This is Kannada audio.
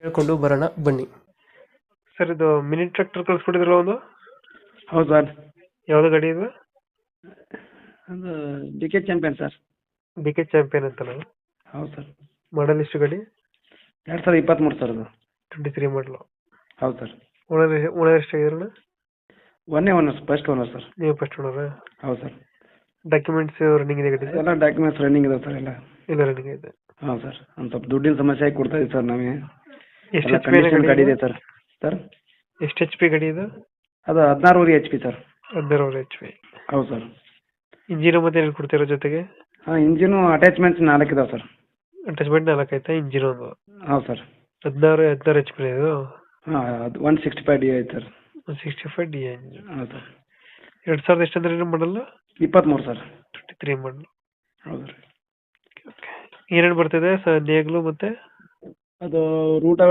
ಹೇಳ್ಕೊಂಡು ಬರೋಣ ಬನ್ನಿ. ಸರ್ ಇದು ಮಿನಿ ಟ್ರ್ಯಾಕ್ಟರ್ ಕಳಿಸ್ಬಿಟ್ಟಿದ್ರಲ್ಲ ಒಂದು, ಹೌದು ಸರ್. ಯಾವ್ದು ಗಾಡಿ ಇದು? ಅದು D K champion sir. D K champion ಅಂತಲ್ಲ? ಹೌದು ಸರ್. ಮಾಡಲ್ ಎಷ್ಟು ಗಾಡಿ? 2023 ಸರ್ ಅದು. 23 ಮಾಡಲು. ಹೌದು ಸರ್. ಓನರ್ ಎಷ್ಟಾಗಿದ್ರಣ್ಣ? ಒನ್ನೇ ಓನರ್, ಫಸ್ಟ್ ಓನರ್ ಸರ್. ನೀವು ಫಸ್ಟ್ ಓನರಾ? ಹೌದು ಸರ್. ಡಾಕ್ಯುಮೆಂಟ್ಸ್ ರನ್ನಿಂಗ್ ಇದೆ ಗಾಡಿ? ಎಲ್ಲ ಡಾಕ್ಯುಮೆಂಟ್ಸ್ ರನ್ನಿಂಗ್ ಇದಾವೆ ಸರ್ ಎಲ್ಲ. ಎಲ್ಲ ರನ್ನಿಂಗ್ ಇದೆ. ಹಾಂ ಸರ್. ಒಂದು ಸ್ವಲ್ಪ ದುಡ್ಡಿನ ಸಮಸ್ಯೆ ಆಗಿ ಕೊಡ್ತಾ ಇದ್ದೀವಿ ಸರ್ ನಾವೇ. ಎಷ್ಟು ಎಲ್ಲ ಎಚ್ ಪಿ ಕಂಡೀಷನ್ ಗಾಡಿ ಇದೆ ಸರ್. ಸರ್ ಎಷ್ಟು ಎಚ್ ಪಿ ಗಾಡಿ ಇದು? ಅದು 16 HP ಸರ್. 16 H P. ಹೌದು ಸರ್. ಇಂಜಿನ್ ಮತ್ತೆ ಏನು ಕೊಡ್ತೀರಾ ಜೊತೆಗೆ? ಹಾಂ, ಇಂಜಿನು ಅಟ್ಯಾಚ್ಮೆಂಟ್ಸ್ 4 ಇದಾವೆ ಸರ್. ಅಟ್ಯಾಚ್ಮೆಂಟ್ 4 ಆಯ್ತಾ? ಇಂಜಿನ್ ಒಂದು? ಹೌದು ಸರ್. 16 ಎಚ್ ಪಿ ಇದು? ಹಾಂ, ಅದು 165 DI ಐತೆ ಸರ್. 165 D engine. ಹೌದು ಸರ್. 2000 ಎಷ್ಟು ಅಂದ್ರೆ ಮಾಡಲ್ಲ? 23 ಸರ್. 23 ಮಾಡಲು. ಹೌದು ರೀ. ಏನೇನು ಬರ್ತಿದೆ ನೇಗ್ಲು ಮತ್ತೆ? ಅದು ರೂಟ